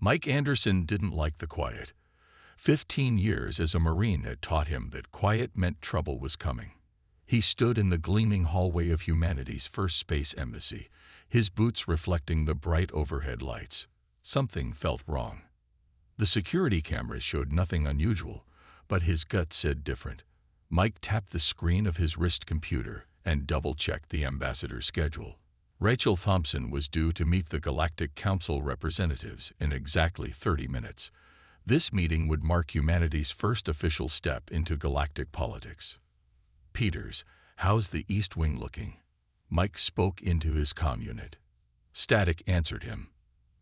Mike Anderson didn't like the quiet. 15 years as a Marine had taught him that quiet meant trouble was coming. He stood in the gleaming hallway of humanity's first space embassy, his boots reflecting the bright overhead lights. Something felt wrong. The security cameras showed nothing unusual, but his gut said different. Mike tapped the screen of his wrist computer and double-checked the ambassador's schedule. Rachel Thompson was due to meet the Galactic Council representatives in exactly 30 minutes. This meeting would mark humanity's first official step into galactic politics. "Peters, how's the East Wing looking?" Mike spoke into his comm unit. Static answered him.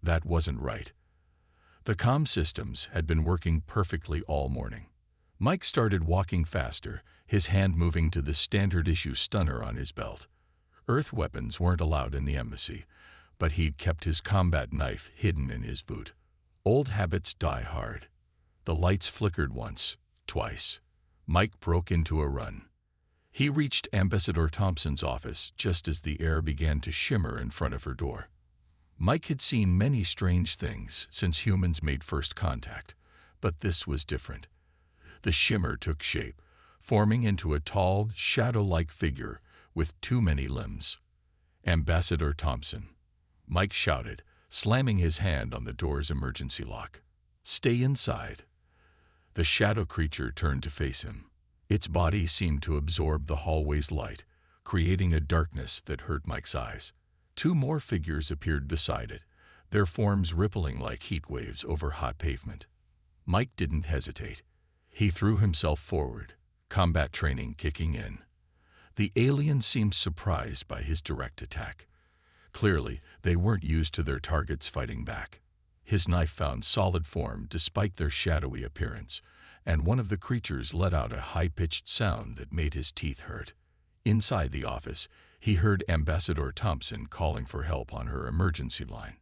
That wasn't right. The comm systems had been working perfectly all morning. Mike started walking faster, his hand moving to the standard-issue stunner on his belt. Earth weapons weren't allowed in the embassy, but he'd kept his combat knife hidden in his boot. Old habits die hard. The lights flickered once, twice. Mike broke into a run. He reached Ambassador Thompson's office just as the air began to shimmer in front of her door. Mike had seen many strange things since humans made first contact, but this was different. The shimmer took shape, forming into a tall, shadow-like figure with too many limbs. "Ambassador Thompson," Mike shouted, slamming his hand on the door's emergency lock. "Stay inside." The shadow creature turned to face him. Its body seemed to absorb the hallway's light, creating a darkness that hurt Mike's eyes. Two more figures appeared beside it, their forms rippling like heat waves over hot pavement. Mike didn't hesitate. He threw himself forward, combat training kicking in. The aliens seemed surprised by his direct attack. Clearly, they weren't used to their targets fighting back. His knife found solid form despite their shadowy appearance, and one of the creatures let out a high-pitched sound that made his teeth hurt. Inside the office, he heard Ambassador Thompson calling for help on her emergency line.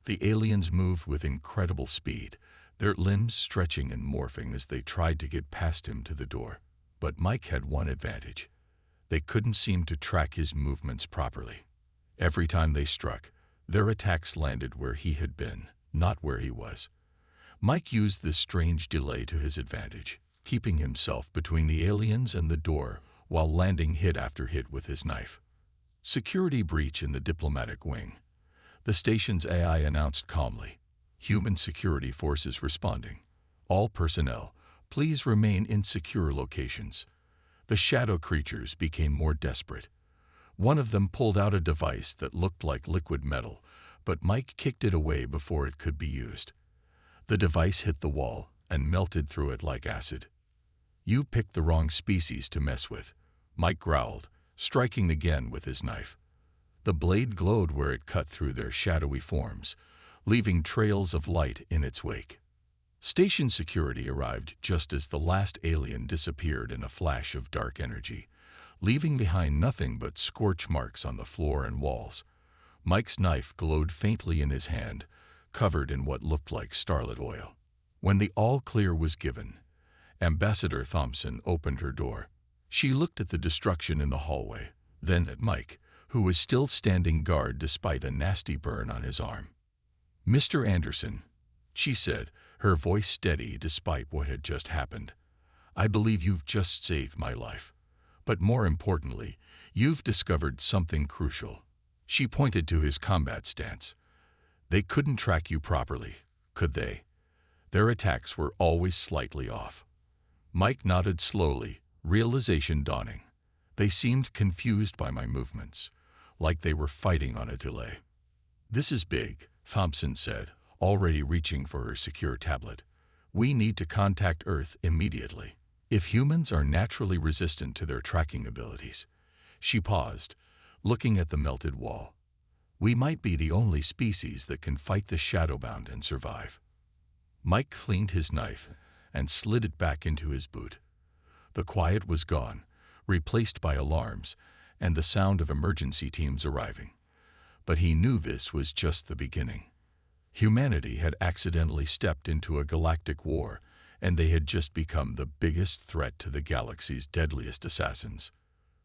The aliens moved with incredible speed, their limbs stretching and morphing as they tried to get past him to the door. But Mike had one advantage. They couldn't seem to track his movements properly. Every time they struck, their attacks landed where he had been, not where he was. Mike used this strange delay to his advantage, keeping himself between the aliens and the door while landing hit after hit with his knife. "Security breach in the diplomatic wing," the station's AI announced calmly. "Human security forces responding. All personnel, please remain in secure locations." The shadow creatures became more desperate. One of them pulled out a device that looked like liquid metal, but Mike kicked it away before it could be used. The device hit the wall and melted through it like acid. "You picked the wrong species to mess with," Mike growled, striking again with his knife. The blade glowed where it cut through their shadowy forms, leaving trails of light in its wake. Station security arrived just as the last alien disappeared in a flash of dark energy, leaving behind nothing but scorch marks on the floor and walls. Mike's knife glowed faintly in his hand, covered in what looked like starlit oil. When the all-clear was given, Ambassador Thompson opened her door. She looked at the destruction in the hallway, then at Mike, who was still standing guard despite a nasty burn on his arm. "Mr. Anderson," she said, her voice steady despite what had just happened, "I believe you've just saved my life. But more importantly, you've discovered something crucial." She pointed to his combat stance. "They couldn't track you properly, could they? Their attacks were always slightly off." Mike nodded slowly, realization dawning. "They seemed confused by my movements, like they were fighting on a delay." "This is big," Thompson said, already reaching for her secure tablet. "We need to contact Earth immediately. If humans are naturally resistant to their tracking abilities." She paused, looking at the melted wall. "We might be the only species that can fight the shadowbound and survive." Mike cleaned his knife and slid it back into his boot. The quiet was gone, replaced by alarms and the sound of emergency teams arriving. But he knew this was just the beginning. Humanity had accidentally stepped into a galactic war, and they had just become the biggest threat to the galaxy's deadliest assassins.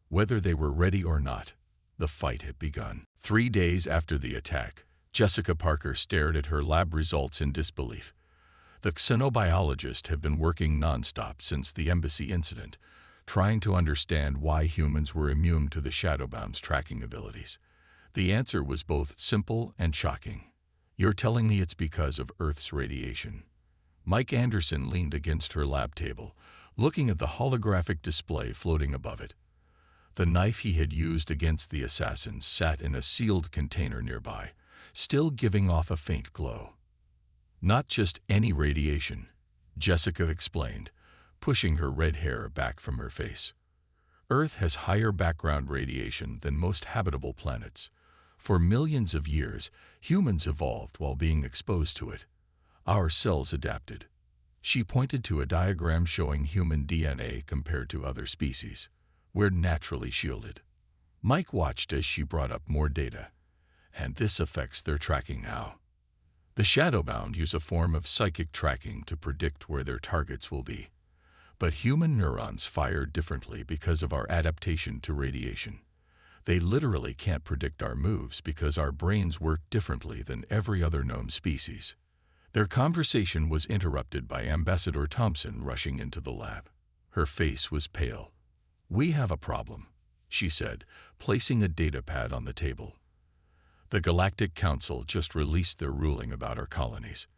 Whether they were ready or not, the fight had begun. 3 days after the attack, Jessica Parker stared at her lab results in disbelief. The xenobiologists have been working nonstop since the embassy incident, trying to understand why humans were immune to the Shadowbound's tracking abilities. The answer was both simple and shocking. You're telling me it's because of Earth's radiation? Mike Anderson leaned against her lab table, looking at the holographic display floating above it. The knife he had used against the assassins sat in a sealed container nearby, still giving off a faint glow. Not just any radiation, Jessica explained, pushing her red hair back from her face. Earth has higher background radiation than most habitable planets. For millions of years, humans evolved while being exposed to it. Our cells adapted. She pointed to a diagram showing human DNA compared to other species. We're naturally shielded. Mike watched as she brought up more data. And this affects their tracking now. The Shadowbound use a form of psychic tracking to predict where their targets will be. But human neurons fire differently because of our adaptation to radiation. They literally can't predict our moves because our brains work differently than every other known species. Their conversation was interrupted by Ambassador Thompson rushing into the lab. Her face was pale. "We have a problem," she said, placing a datapad on the table. "The Galactic Council just released their ruling about our colonies."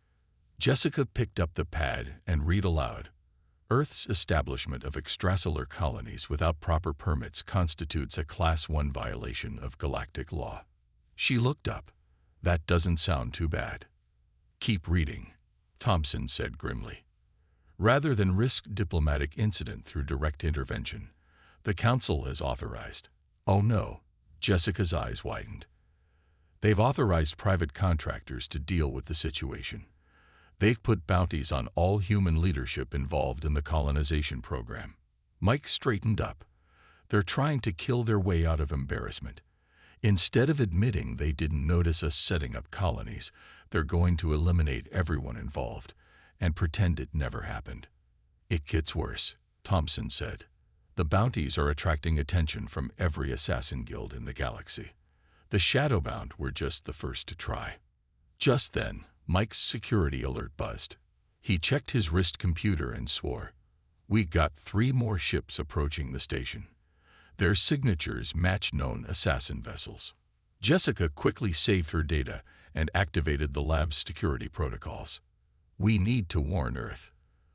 Jessica picked up the pad and read aloud. Earth's establishment of extrasolar colonies without proper permits constitutes a Class 1 violation of galactic law. She looked up. "That doesn't sound too bad." "Keep reading," Thompson said grimly. "Rather than risk diplomatic incident through direct intervention, the Council has authorized." "Oh no," Jessica's eyes widened. "They've authorized private contractors to deal with the situation. They've put bounties on all human leadership involved in the colonization program." Mike straightened up. "They're trying to kill their way out of embarrassment. Instead of admitting they didn't notice us setting up colonies, they're going to eliminate everyone involved and pretend it never happened." "It gets worse," Thompson said. "The bounties are attracting attention from every assassin guild in the galaxy. The Shadowbound were just the first to try." Just then, Mike's security alert buzzed. He checked his wrist computer and swore. "We got 3 more ships approaching the station. Their signatures match known assassin vessels." Jessica quickly saved her data and activated the lab's security protocols. "We need to warn Earth."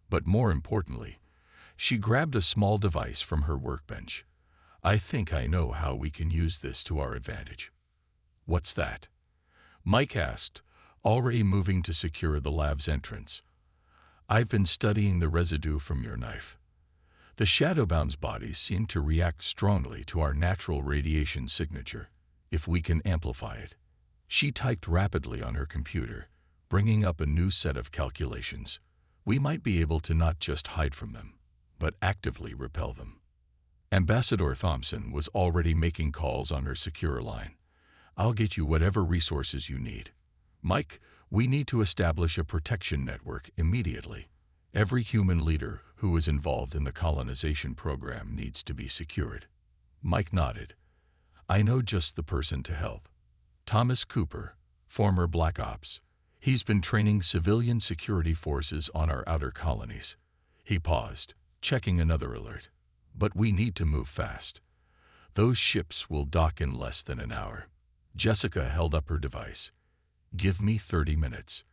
But more importantly, she grabbed a small device from her workbench. "I think I know how we can use this to our advantage." "What's that?" Mike asked, already moving to secure the lab's entrance. "I've been studying the residue from your knife. The Shadowbound's bodies seem to react strongly to our natural radiation signature, if we can amplify it." She typed rapidly on her computer, bringing up a new set of calculations. "We might be able to not just hide from them, but actively repel them." Ambassador Thompson was already making calls on her secure line. "I'll get you whatever resources you need. Mike, we need to establish a protection network immediately. Every human leader who is involved in the colonization program needs to be secured." Mike nodded. "I know just the person to help. Thomas Cooper, former Black Ops. He's been training civilian security forces on our outer colonies." He paused, checking another alert. "But we need to move fast. Those ships will dock in less than an hour." Jessica held up her device. "Give me 30 minutes.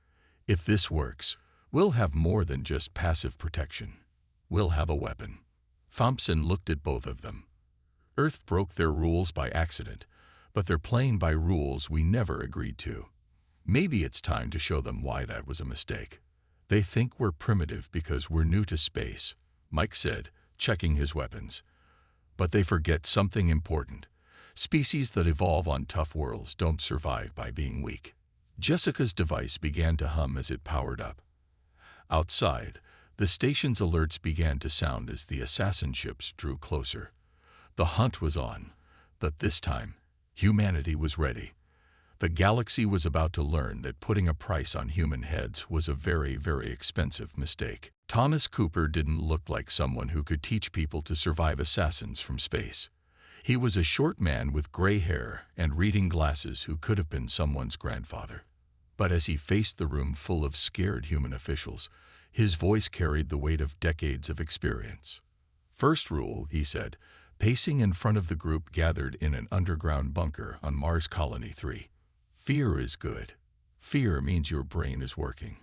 If this works, we'll have more than just passive protection. We'll have a weapon." Thompson looked at both of them. Earth broke their rules by accident, but they're playing by rules we never agreed to. Maybe it's time to show them why that was a mistake. "They think we're primitive because we're new to space," Mike said, checking his weapons. "But they forget something important. Species that evolve on tough worlds don't survive by being weak." Jessica's device began to hum as it powered up. Outside, the station's alerts began to sound as the assassin ships drew closer. The hunt was on, but this time, humanity was ready. The galaxy was about to learn that putting a price on human heads was a very, very expensive mistake. Thomas Cooper didn't look like someone who could teach people to survive assassins from space. He was a short man with gray hair and reading glasses who could have been someone's grandfather. But as he faced the room full of scared human officials, his voice carried the weight of decades of experience. "First rule," he said, pacing in front of the group gathered in an underground bunker on Mars Colony 3. "Fear is good. Fear means your brain is working.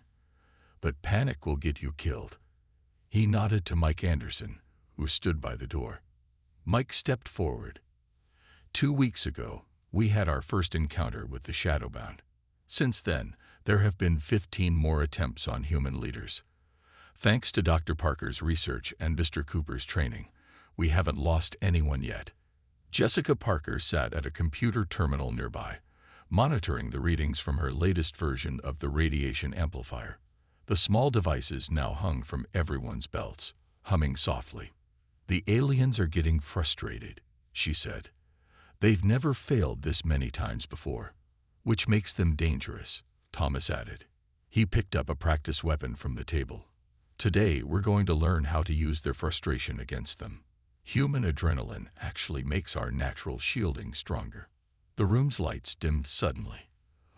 But panic will get you killed." He nodded to Mike Anderson, who stood by the door. Mike stepped forward. 2 weeks ago, we had our first encounter with the Shadowbound. Since then, there have been 15 more attempts on human leaders. Thanks to Dr. Parker's research and Mr. Cooper's training, we haven't lost anyone yet. Jessica Parker sat at a computer terminal nearby, monitoring the readings from her latest version of the radiation amplifier. The small devices now hung from everyone's belts, humming softly. "The aliens are getting frustrated," she said. "They've never failed this many times before." "Which makes them dangerous," Thomas added. He picked up a practice weapon from the table. "Today, we're going to learn how to use their frustration against them. Human adrenaline actually makes our natural shielding stronger." The room's lights dimmed suddenly.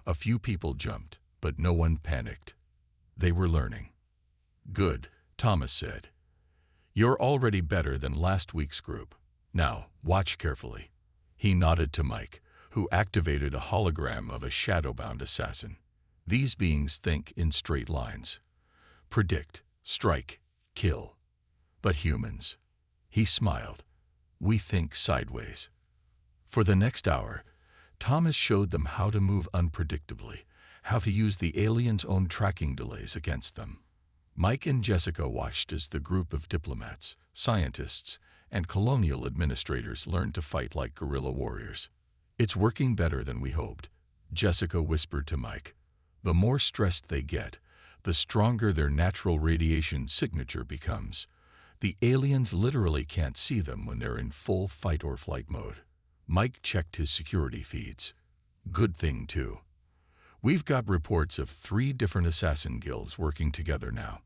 A few people jumped, but no one panicked. They were learning. "Good," Thomas said. "You're already better than last week's group. Now, watch carefully." He nodded to Mike, who activated a hologram of a shadowbound assassin. "These beings think in straight lines. Predict, strike, kill. But humans," he smiled, "we think sideways." For the next hour, Thomas showed them how to move unpredictably, how to use the aliens' own tracking delays against them. Mike and Jessica watched as the group of diplomats, scientists, and colonial administrators learned to fight like guerrilla warriors. "It's working better than we hoped," Jessica whispered to Mike. "The more stressed they get, the stronger their natural radiation signature becomes. The aliens literally can't see them when they're in full fight-or-flight mode." Mike checked his security feeds. "Good thing, too. We've got reports of 3 different assassin guilds working together now.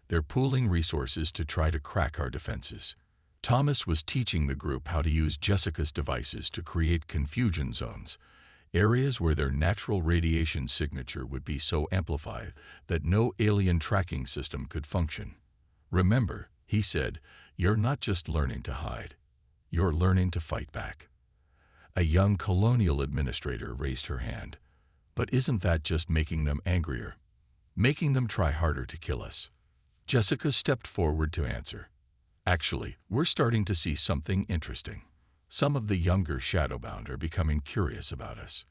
They're pooling resources to try to crack our defenses." Thomas was teaching the group how to use Jessica's devices to create confusion zones, areas where their natural radiation signature would be so amplified that no alien tracking system could function. "Remember," he said, "you're not just learning to hide. You're learning to fight back." A young colonial administrator raised her hand. "But isn't that just making them angrier? Making them try harder to kill us?" Jessica stepped forward to answer. "Actually, we're starting to see something interesting. Some of the younger Shadowbound are becoming curious about us.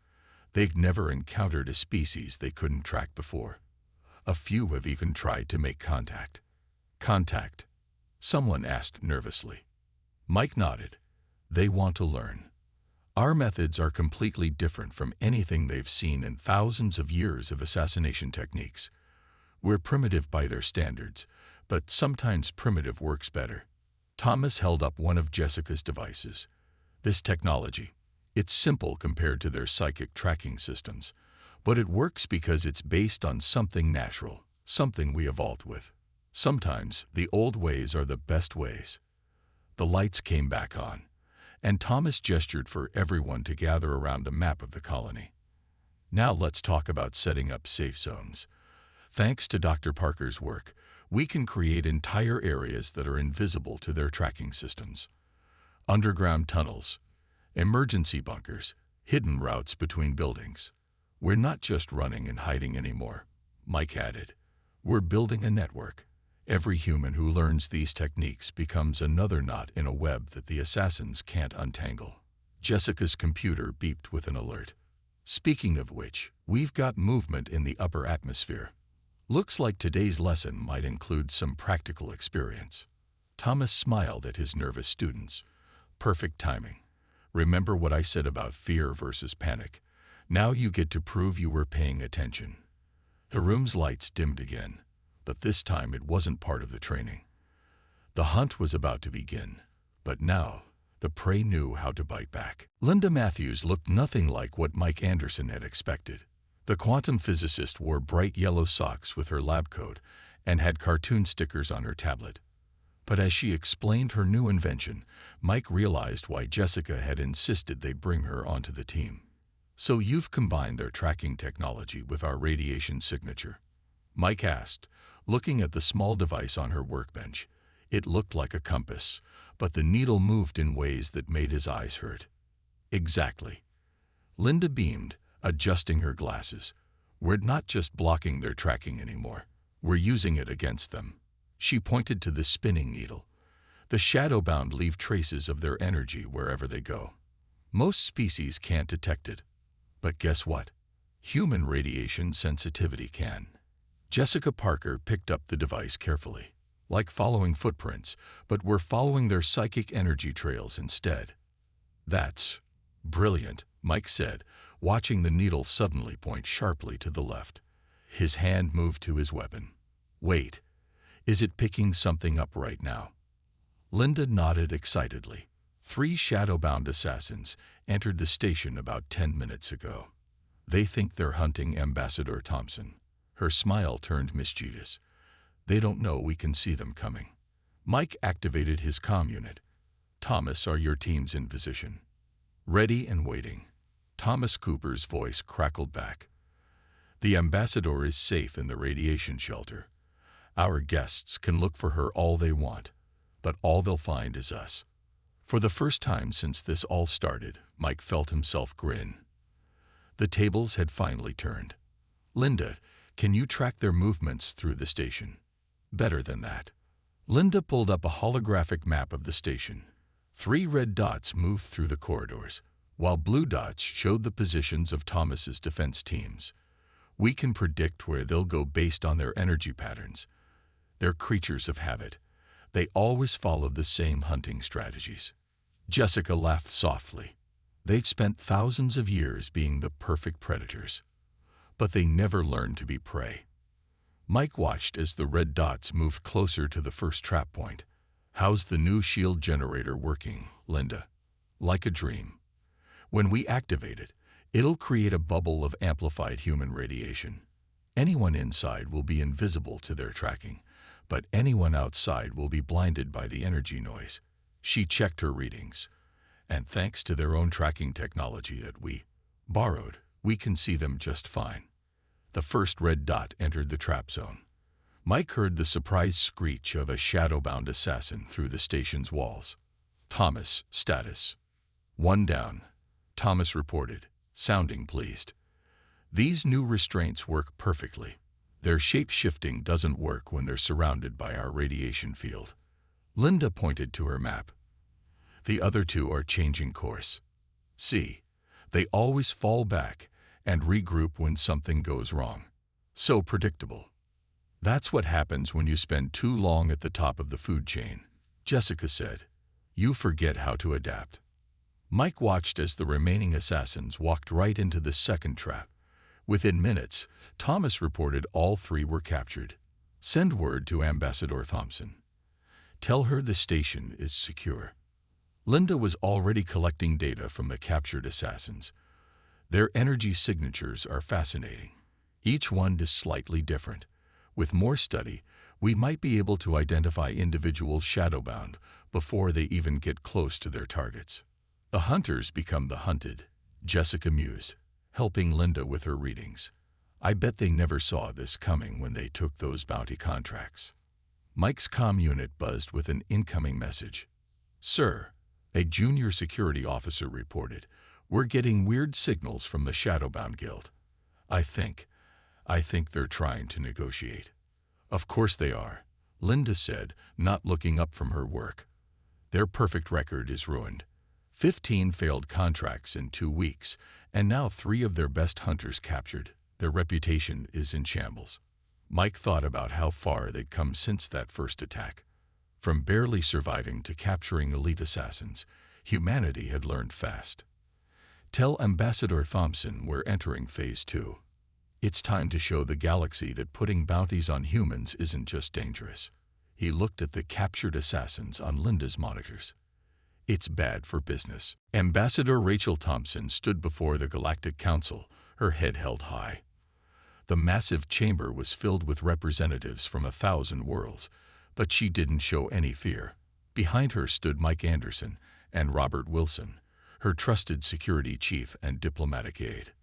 They've never encountered a species they couldn't track before. A few have even tried to make contact." "Contact?" someone asked nervously. Mike nodded. "They want to learn. Our methods are completely different from anything they've seen in thousands of years of assassination techniques. We're primitive by their standards, but sometimes primitive works better." Thomas held up one of Jessica's devices. "This technology, it's simple compared to their psychic tracking systems, but it works because it's based on something natural, something we evolved with. Sometimes the old ways are the best ways." The lights came back on, and Thomas gestured for everyone to gather around a map of the colony. "Now let's talk about setting up safe zones. Thanks to Dr. Parker's work, we can create entire areas that are invisible to their tracking systems. Underground tunnels, emergency bunkers, hidden routes between buildings. We're not just running and hiding anymore," Mike added. "We're building a network. Every human who learns these techniques becomes another knot in a web that the assassins can't untangle." Jessica's computer beeped with an alert. "Speaking of which, we've got movement in the upper atmosphere. Looks like today's lesson might include some practical experience." Thomas smiled at his nervous students. "Perfect timing. Remember what I said about fear versus panic. Now you get to prove you were paying attention." The room's lights dimmed again, but this time it wasn't part of the training. The hunt was about to begin, but now the prey knew how to bite back. Linda Matthews looked nothing like what Mike Anderson had expected. The quantum physicist wore bright yellow socks with her lab coat and had cartoon stickers on her tablet. But as she explained her new invention, Mike realized why Jessica had insisted they bring her onto the team. So you've combined their tracking technology with our radiation signature? Mike asked, looking at the small device on her workbench. It looked like a compass, but the needle moved in ways that made his eyes hurt. Exactly. Linda beamed, adjusting her glasses. We're not just blocking their tracking anymore. We're using it against them. She pointed to the spinning needle. The shadowbound leave traces of their energy wherever they go. Most species can't detect it. But guess what? Human radiation sensitivity can. Jessica Parker picked up the device carefully. Like following footprints, but we're following their psychic energy trails instead. That's brilliant, Mike said, watching the needle suddenly point sharply to the left. His hand moved to his weapon. Wait, is it picking something up right now? Linda nodded excitedly. 3 shadowbound assassins entered the station about 10 minutes ago. They think they're hunting Ambassador Thompson. Her smile turned mischievous. They don't know we can see them coming. Mike activated his comm unit. Thomas, are your teams in position? Ready and waiting. Thomas Cooper's voice crackled back. The ambassador is safe in the radiation shelter. Our guests can look for her all they want, but all they'll find is us. For the first time since this all started, Mike felt himself grin. The tables had finally turned. Linda, can you track their movements through the station? Better than that. Linda pulled up a holographic map of the station. 3 red dots moved through the corridors, while blue dots showed the positions of Thomas's defense teams. We can predict where they'll go based on their energy patterns. They're creatures of habit. They always follow the same hunting strategies. Jessica laughed softly. They'd spent thousands of years being the perfect predators, but they never learned to be prey. Mike watched as the red dots moved closer to the first trap point. How's the new shield generator working, Linda? Like a dream. When we activate it, it'll create a bubble of amplified human radiation. Anyone inside will be invisible to their tracking, but anyone outside will be blinded by the energy noise. She checked her readings, and thanks to their own tracking technology that we borrowed, we can see them just fine. The first red dot entered the trap zone. Mike heard the surprised screech of a shadowbound assassin through the station's walls. Thomas, status. 1 down. Thomas reported, sounding pleased. These new restraints work perfectly. Their shape-shifting doesn't work when they're surrounded by our radiation field. Linda pointed to her map. The other 2 are changing course. See, they always fall back and regroup when something goes wrong. So predictable. That's what happens when you spend too long at the top of the food chain, Jessica said. You forget how to adapt. Mike watched as the remaining assassins walked right into the second trap. Within minutes, Thomas reported all 3 were captured. Send word to Ambassador Thompson. Tell her the station is secure. Linda was already collecting data from the captured assassins. Their energy signatures are fascinating. Each one is slightly different. With more study, we might be able to identify individuals shadowbound before they even get close to their targets. The hunters become the hunted, Jessica mused, helping Linda with her readings. I bet they never saw this coming when they took those bounty contracts. Mike's comm unit buzzed with an incoming message. Sir, a junior security officer reported, we're getting weird signals from the Shadowbound Guild. I think they're trying to negotiate. Of course they are, Linda said, not looking up from her work. Their perfect record is ruined. 15 failed contracts in 2 weeks, and now 3 of their best hunters captured. Their reputation is in shambles. Mike thought about how far they'd come since that first attack. From barely surviving to capturing elite assassins, humanity had learned fast. Tell Ambassador Thompson we're entering Phase 2. It's time to show the galaxy that putting bounties on humans isn't just dangerous. He looked at the captured assassins on Linda's monitors. It's bad for business. Ambassador Rachel Thompson stood before the Galactic Council, her head held high. The massive chamber was filled with representatives from 1,000 worlds, but she didn't show any fear. Behind her stood Mike Anderson and Robert Wilson, her trusted security chief and diplomatic aide.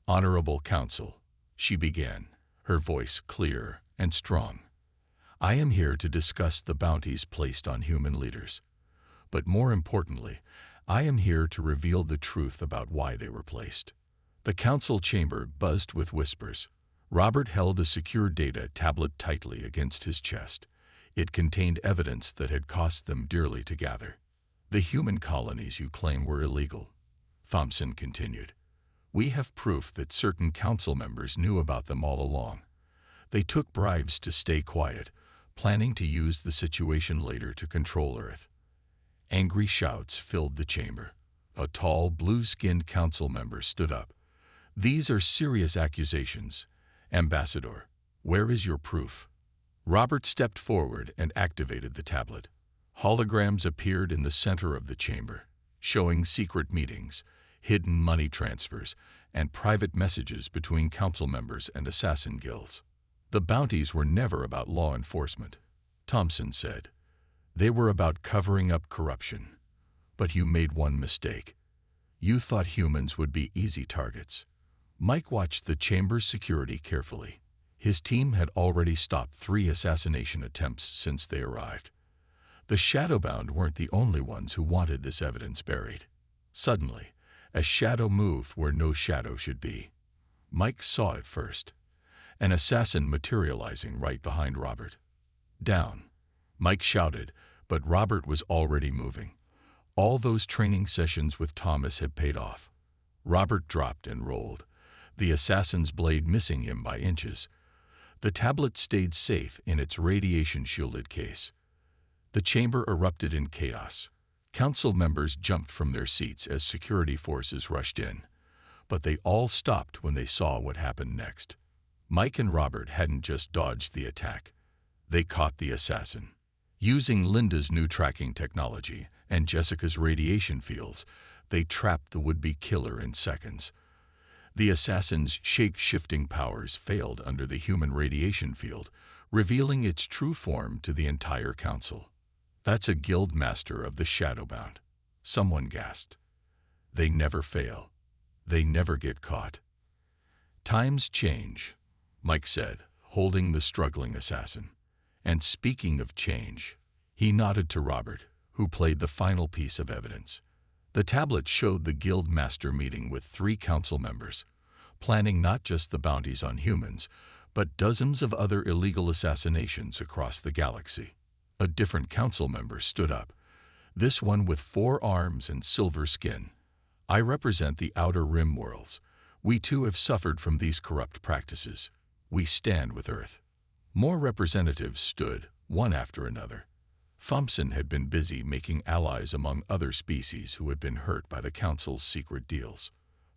"Honorable Council," she began, her voice clear and strong. "I am here to discuss the bounties placed on human leaders. But more importantly, I am here to reveal the truth about why they were placed." The council chamber buzzed with whispers. Robert held a secure data tablet tightly against his chest. It contained evidence that had cost them dearly to gather. "The human colonies you claim were illegal," Thompson continued. "We have proof that certain council members knew about them all along. They took bribes to stay quiet, planning to use the situation later to control Earth." Angry shouts filled the chamber. A tall, blue-skinned council member stood up. "These are serious accusations. Ambassador, where is your proof?" Robert stepped forward and activated the tablet. Holograms appeared in the center of the chamber, showing secret meetings, hidden money transfers, and private messages between council members and assassin guilds. "The bounties were never about law enforcement," Thompson said. "They were about covering up corruption. But you made one mistake. You thought humans would be easy targets." Mike watched the chamber's security carefully. His team had already stopped 3 assassination attempts since they arrived. The Shadowbound weren't the only ones who wanted this evidence buried. Suddenly, a shadow moved where no shadow should be. Mike saw it first. An assassin materializing right behind Robert. "Down," Mike shouted, but Robert was already moving. All those training sessions with Thomas had paid off. Robert dropped and rolled, the assassin's blade missing him by inches. The tablet stayed safe in its radiation-shielded case. The chamber erupted in chaos. Council members jumped from their seats as security forces rushed in. But they all stopped when they saw what happened next. Mike and Robert hadn't just dodged the attack. They caught the assassin. Using Linda's new tracking technology and Jessica's radiation fields, they trapped the would-be killer in seconds. The assassin's shape-shifting powers failed under the human radiation field, revealing its true form to the entire council. "That's a guild master of the Shadowbound," someone gasped. "They never fail. They never get caught." "Times change," Mike said, holding the struggling assassin. "And speaking of change," he nodded to Robert, who played the final piece of evidence. The tablet showed the guild master meeting with 3 council members, planning not just the bounties on humans, but dozens of other illegal assassinations across the galaxy. A different council member stood up, this one with 4 arms and silver skin. "I represent the Outer Rim worlds. We too have suffered from these corrupt practices. We stand with Earth." More representatives stood, one after another. Thompson had been busy making allies among other species who had been hurt by the Council's secret deals.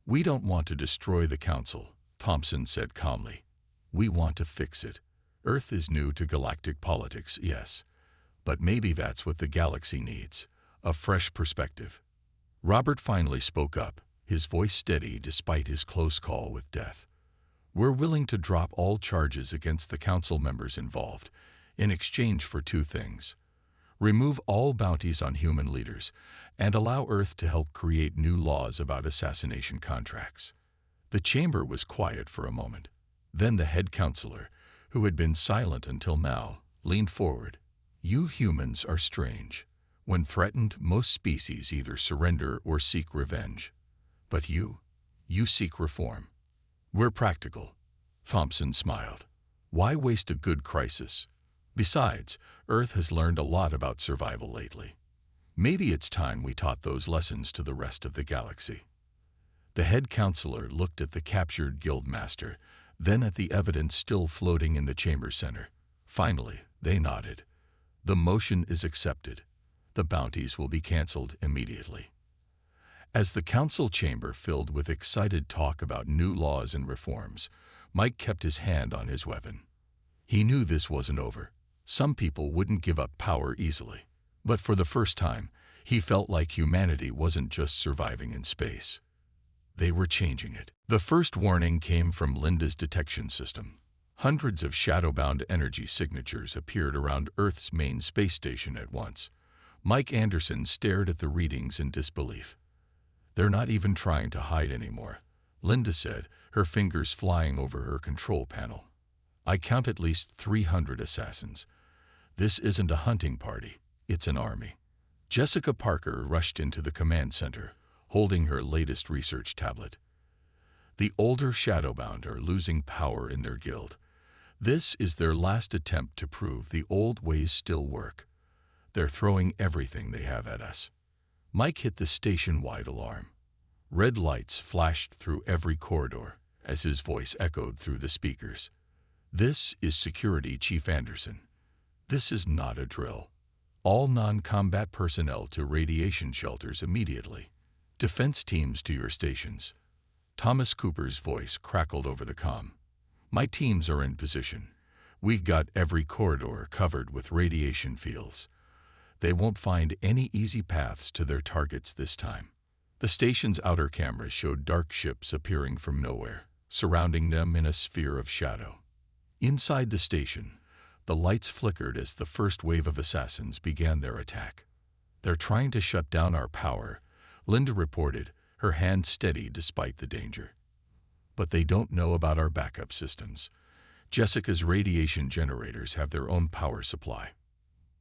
"We don't want to destroy the Council," Thompson said calmly. "We want to fix it. Earth is new to galactic politics, yes. But maybe that's what the galaxy needs, a fresh perspective." Robert finally spoke up, his voice steady despite his close call with death. "We're willing to drop all charges against the Council members involved, in exchange for 2 things. Remove all bounties on human leaders, and allow Earth to help create new laws about assassination contracts." The chamber was quiet for a moment. Then the head counselor, who had been silent until now, leaned forward. "You humans are strange. When threatened, most species either surrender or seek revenge. But you seek reform. We're practical." Thompson smiled. "Why waste a good crisis? Besides, Earth has learned a lot about survival lately. Maybe it's time we taught those lessons to the rest of the galaxy." The head counselor looked at the captured guild master, then at the evidence still floating in the chamber center. Finally, they nodded. "The motion is accepted. The bounties will be canceled immediately." As the council chamber filled with excited talk about new laws and reforms, Mike kept his hand on his weapon. He knew this wasn't over. Some people wouldn't give up power easily. But for the first time, he felt like humanity wasn't just surviving in space. They were changing it. The first warning came from Linda's detection system. Hundreds of shadowbound energy signatures appeared around Earth's main space station at once. Mike Anderson stared at the readings in disbelief. They're not even trying to hide anymore, Linda said, her fingers flying over her control panel. I count at least 300 assassins. This isn't a hunting party, it's an army. Jessica Parker rushed into the command center, holding her latest research tablet. The older Shadowbound are losing power in their guild. This is their last attempt to prove the old ways still work. They're throwing everything they have at us. Mike hit the station-wide alarm. Red lights flashed through every corridor as his voice echoed through the speakers. This is Security Chief Anderson. This is not a drill. All non-combat personnel to radiation shelters immediately. Defense teams to your stations. Thomas Cooper's voice crackled over the comm. My teams are in position. We've got every corridor covered with radiation fields. They won't find any easy paths to their targets this time. The station's outer cameras showed dark ships appearing from nowhere, surrounding them in a sphere of shadow. Inside the station, the lights flickered as the first wave of assassins began their attack. They're trying to shut down our power, Linda reported, her hand steady despite the danger. But they don't know about our backup systems. Jessica's radiation generators have their own power supply.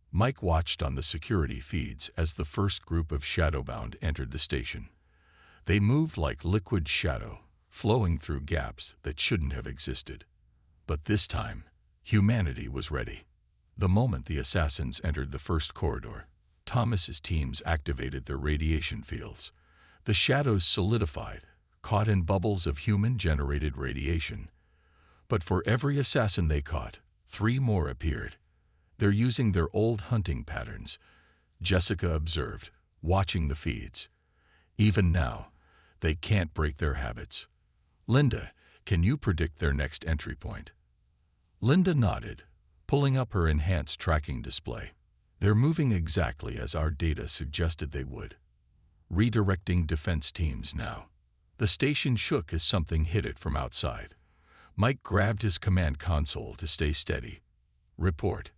Mike watched on the security feeds as the first group of Shadowbound entered the station. They moved like liquid shadow, flowing through gaps that shouldn't have existed. But this time, humanity was ready. The moment the assassins entered the first corridor, Thomas's teams activated their radiation fields. The shadows solidified, caught in bubbles of human-generated radiation. But for every assassin they caught, 3 more appeared. They're using their old hunting patterns, Jessica observed, watching the feeds. Even now, they can't break their habits. Linda, can you predict their next entry point? Linda nodded, pulling up her enhanced tracking display. They're moving exactly as our data suggested they would. Redirecting defense teams now. The station shook as something hit it from outside. Mike grabbed his command console to stay steady. Report.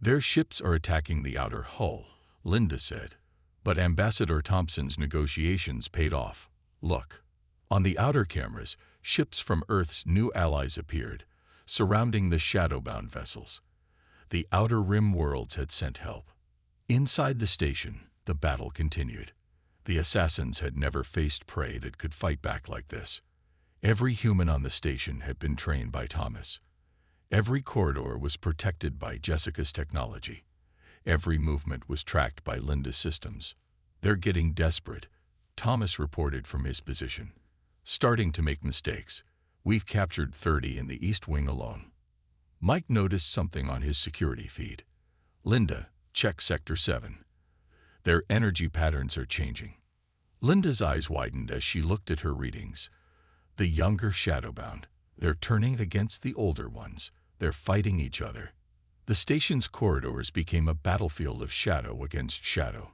Their ships are attacking the outer hull, Linda said. But Ambassador Thompson's negotiations paid off. Look. On the outer cameras, ships from Earth's new allies appeared, surrounding the Shadowbound vessels. The Outer Rim worlds had sent help. Inside the station, the battle continued. The assassins had never faced prey that could fight back like this. Every human on the station had been trained by Thomas. Every corridor was protected by Jessica's technology. Every movement was tracked by Linda's systems. They're getting desperate, Thomas reported from his position. Starting to make mistakes. We've captured 30 in the East Wing alone. Mike noticed something on his security feed. Linda, check Sector 7. Their energy patterns are changing. Linda's eyes widened as she looked at her readings. The younger Shadowbound. They're turning against the older ones. They're fighting each other. The station's corridors became a battlefield of shadow against shadow.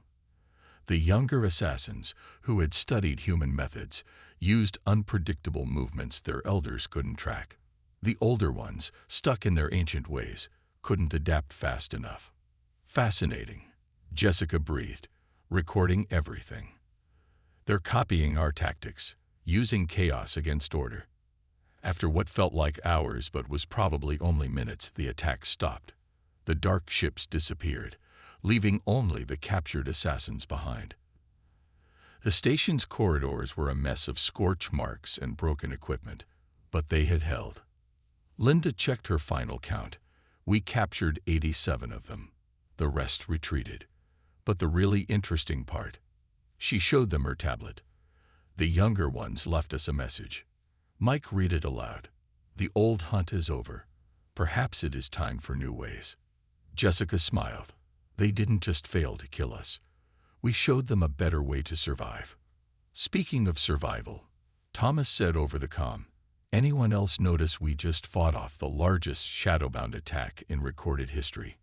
The younger assassins, who had studied human methods, used unpredictable movements their elders couldn't track. The older ones, stuck in their ancient ways, couldn't adapt fast enough. Fascinating, Jessica breathed, recording everything. They're copying our tactics, using chaos against order. After what felt like hours but was probably only minutes, the attack stopped. The dark ships disappeared, leaving only the captured assassins behind. The station's corridors were a mess of scorch marks and broken equipment, but they had held. Linda checked her final count. We captured 87 of them. The rest retreated. But the really interesting part, she showed them her tablet. The younger ones left us a message. Mike read it aloud. The old hunt is over. Perhaps it is time for new ways. Jessica smiled. They didn't just fail to kill us. We showed them a better way to survive. Speaking of survival, Thomas said over the comm, anyone else notice we just fought off the largest Shadowbound attack in recorded history?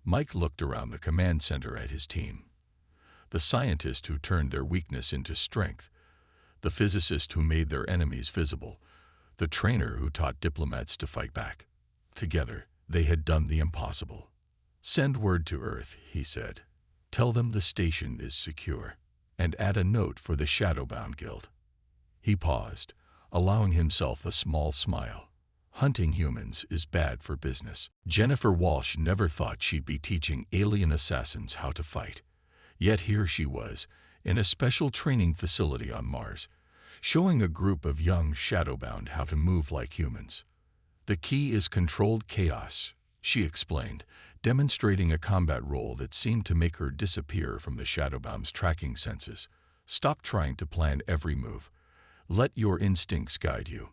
Mike looked around the command center at his team. The scientist who turned their weakness into strength, the physicist who made their enemies visible, the trainer who taught diplomats to fight back. Together, they had done the impossible. Send word to Earth, he said. Tell them the station is secure. and add a note for the Shadowbound Guild. He paused, allowing himself a small smile. Hunting humans is bad for business. Jennifer Walsh never thought she'd be teaching alien assassins how to fight. Yet here she was, in a special training facility on Mars, showing a group of young Shadowbound how to move like humans. The key is controlled chaos, she explained, demonstrating a combat role that seemed to make her disappear from the Shadowbound's tracking senses. Stop trying to plan every move. Let your instincts guide you.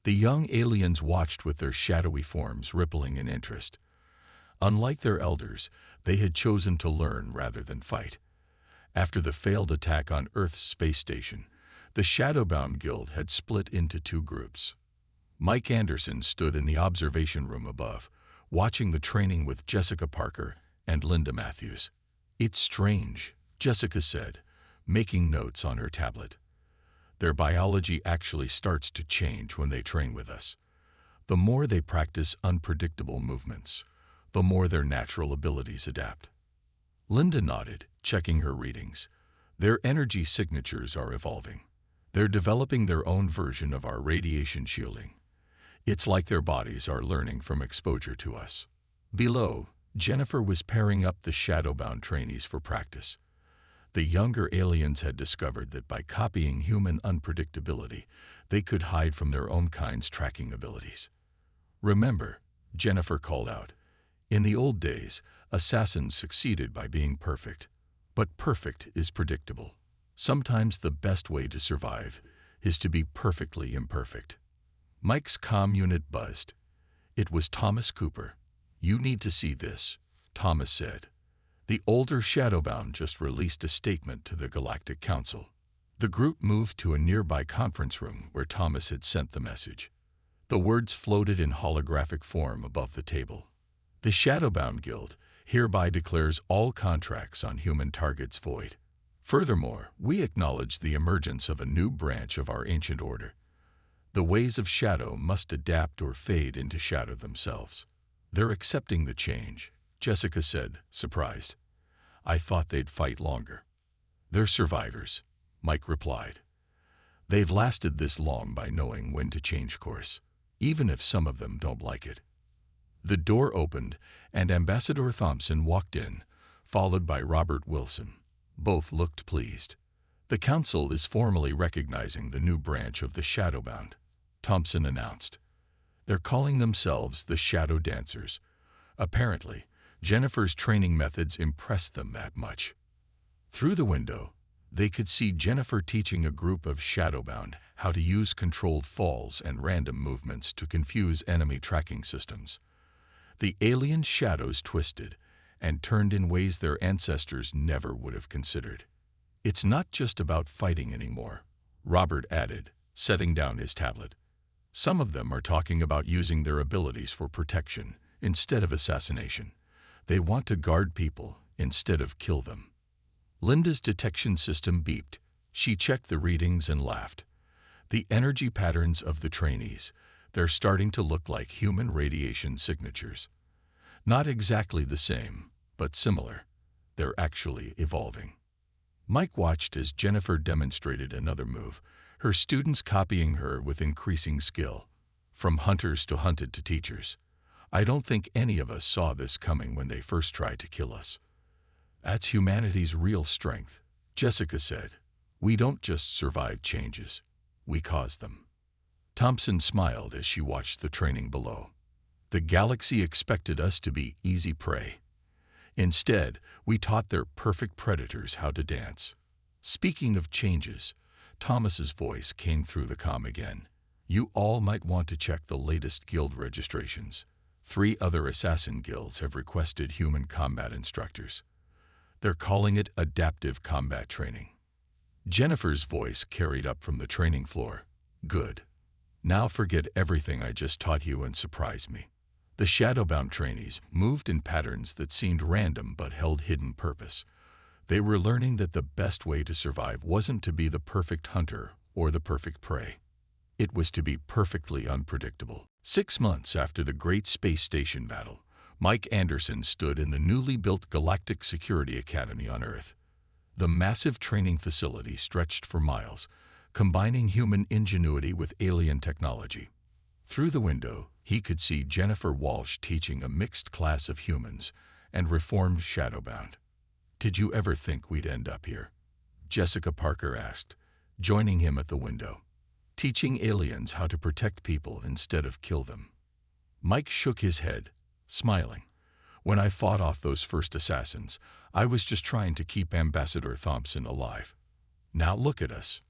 The young aliens watched with their shadowy forms rippling in interest. Unlike their elders, they had chosen to learn rather than fight. After the failed attack on Earth's space station, the Shadowbound Guild had split into two groups. Mike Anderson stood in the observation room above, watching the training with Jessica Parker and Linda Matthews. "It's strange," Jessica said, making notes on her tablet. "Their biology actually starts to change when they train with us. The more they practice unpredictable movements, the more their natural abilities adapt." Linda nodded, checking her readings. "Their energy signatures are evolving. They're developing their own version of our radiation shielding. It's like their bodies are learning from exposure to us." Below, Jennifer was pairing up the Shadowbound trainees for practice. The younger aliens had discovered that by copying human unpredictability, they could hide from their own kind's tracking abilities. "Remember," Jennifer called out, "in the old days, assassins succeeded by being perfect. But perfect is predictable. Sometimes the best way to survive is to be perfectly imperfect." Mike's comm unit buzzed. It was Thomas Cooper. "You need to see this," Thomas said. "The older Shadowbound just released a statement to the Galactic Council." The group moved to a nearby conference room where Thomas had sent the message. The words floated in holographic form above the table. "The Shadowbound Guild hereby declares all contracts on human targets void. Furthermore, we acknowledge the emergence of a new branch of our ancient order. The ways of shadow must adapt or fade into shadow themselves." "They're accepting the change," Jessica said, surprised. "I thought they'd fight longer." "They're survivors," Mike replied. "They've lasted this long by knowing when to change course, even if some of them don't like it." The door opened, and Ambassador Thompson walked in, followed by Robert Wilson. Both looked pleased. "The Council is formally recognizing the new branch of the Shadowbound," Thompson announced. "They're calling themselves the Shadow Dancers." Apparently, Jennifer's training methods impressed them that much. Through the window, they could see Jennifer teaching a group of Shadowbound how to use controlled falls and random movements to confuse enemy tracking systems. The alien shadows twisted and turned in ways their ancestors never would have considered. "It's not just about fighting anymore," Robert added, setting down his tablet. "Some of them are talking about using their abilities for protection instead of assassination. They want to guard people instead of kill them." Linda's detection system beeped. She checked the readings and laughed. "The energy patterns of the trainees, they're starting to look like human radiation signatures. Not exactly the same, but similar. They're actually evolving." Mike watched as Jennifer demonstrated another move, her students copying her with increasing skill. From hunters to hunted to teachers. "I don't think any of us saw this coming when they first tried to kill us." "That's humanity's real strength," Jessica said. "We don't just survive changes, we cause them." Thompson smiled as she watched the training below. "The galaxy expected us to be easy prey. Instead, we taught their perfect predators how to dance." "Speaking of changes," Thomas's voice came through the comm again. "You all might want to check the latest guild registrations. 3 other assassin guilds have requested human combat instructors. They're calling it adaptive combat training." Jennifer's voice carried up from the training floor. "Good. Now forget everything I just taught you and surprise me." The Shadowbound trainees moved in patterns that seemed random but held hidden purpose. They were learning that the best way to survive wasn't to be the perfect hunter or the perfect prey. It was to be perfectly unpredictable. 6 months after the Great Space Station battle, Mike Anderson stood in the newly built Galactic Security Academy on Earth. The massive training facility stretched for miles, combining human ingenuity with alien technology. Through the window, he could see Jennifer Walsh teaching a mixed class of humans and reformed Shadowbound. "Did you ever think we'd end up here?" Jessica Parker asked, joining him at the window. "Teaching aliens how to protect people instead of kill them." Mike shook his head, smiling. "When I fought off those first assassins, I was just trying to keep Ambassador Thompson alive. Now look at us."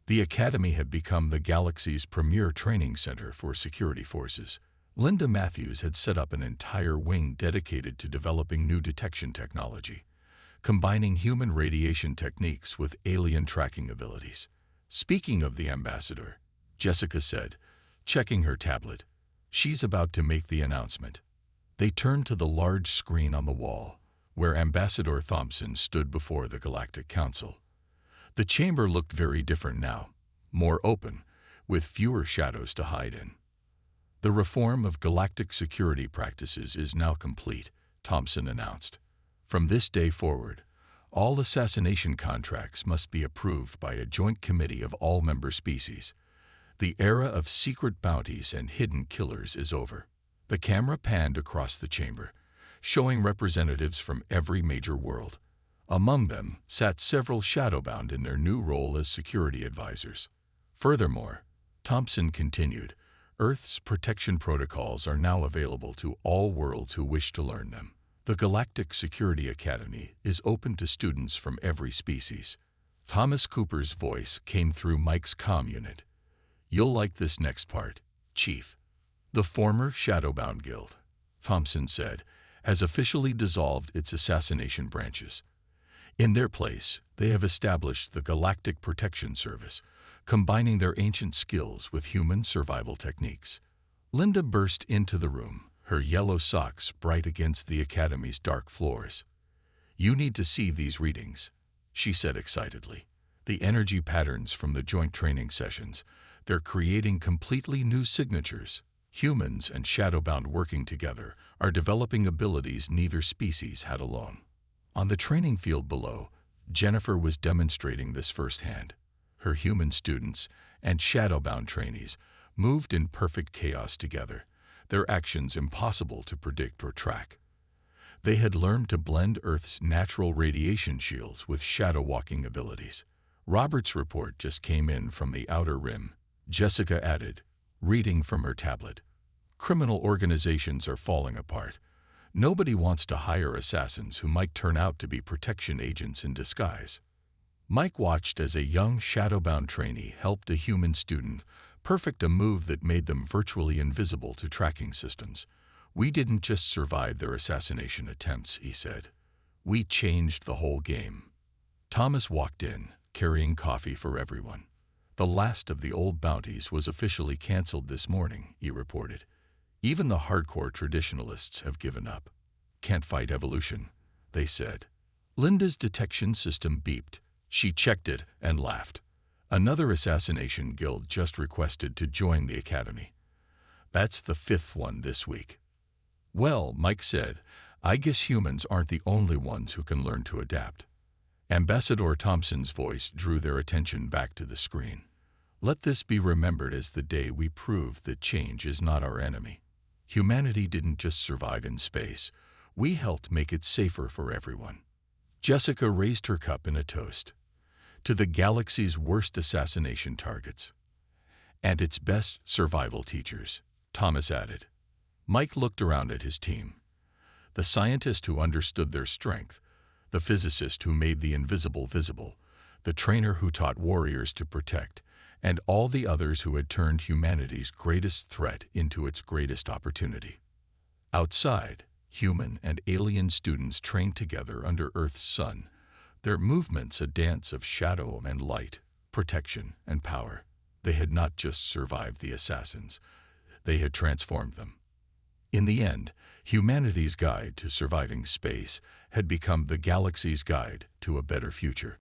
The Academy had become the galaxy's premier training center for security forces. Linda Matthews had set up an entire wing dedicated to developing new detection technology, combining human radiation techniques with alien tracking abilities. "Speaking of the ambassador," Jessica said, checking her tablet, "she's about to make the announcement." They turned to the large screen on the wall, where Ambassador Thompson stood before the Galactic Council. The chamber looked very different now, more open, with fewer shadows to hide in. "The reform of galactic security practices is now complete," Thompson announced. "From this day forward, all assassination contracts must be approved by a joint committee of all member species. The era of secret bounties and hidden killers is over." The camera panned across the chamber, showing representatives from every major world. Among them sat several Shadowbound in their new role as security advisors. Furthermore, Thompson continued, "Earth's protection protocols are now available to all worlds who wish to learn them. The Galactic Security Academy is open to students from every species." Thomas Cooper's voice came through Mike's comm unit. "You'll like this next part, Chief. The former Shadowbound Guild," Thompson said, "has officially dissolved its assassination branches. In their place, they have established the Galactic Protection Service, combining their ancient skills with human survival techniques." Linda burst into the room, her yellow socks bright against the Academy's dark floors. "You need to see these readings," she said excitedly. "The energy patterns from the joint training sessions. They're creating completely new signatures. Humans and Shadowbound working together are developing abilities neither species had alone." On the training field below, Jennifer was demonstrating this firsthand. Her human students and Shadowbound trainees moved in perfect chaos together, their actions impossible to predict or track. They had learned to blend Earth's natural radiation shields with shadow-walking abilities. "Robert's report just came in from the Outer Rim," Jessica added, reading from her tablet. "Criminal organizations are falling apart. Nobody wants to hire assassins who might turn out to be protection agents in disguise." Mike watched as a young Shadowbound trainee helped a human student perfect a move that made them virtually invisible to tracking systems. "We didn't just survive their assassination attempts," he said. "We changed the whole game." Thomas walked in, carrying coffee for everyone. "The last of the old bounties was officially canceled this morning," he reported. "Even the hardcore traditionalists have given up. Can't fight evolution," they said. Linda's detection system beeped. She checked it and laughed. "Another assassination guild just requested to join the Academy. That's the 5th one this week." "Well," Mike said, "I guess humans aren't the only ones who can learn to adapt." Ambassador Thompson's voice drew their attention back to the screen. "Let this be remembered as the day we proved that change is not our enemy. Humanity didn't just survive in space. We helped make it safer for everyone." Jessica raised her cup in a toast. "To the galaxy's worst assassination targets. And its best survival teachers," Thomas added. Mike looked around at his team. The scientist who understood their strength, the physicist who made the invisible visible, the trainer who taught warriors to protect, and all the others who had turned humanity's greatest threat into its greatest opportunity. Outside, human and alien students trained together under Earth's sun, their movements a dance of shadow and light, protection and power. They had not just survived the assassins, they had transformed them. In the end, humanity's guide to surviving space had become the galaxy's guide to a better future.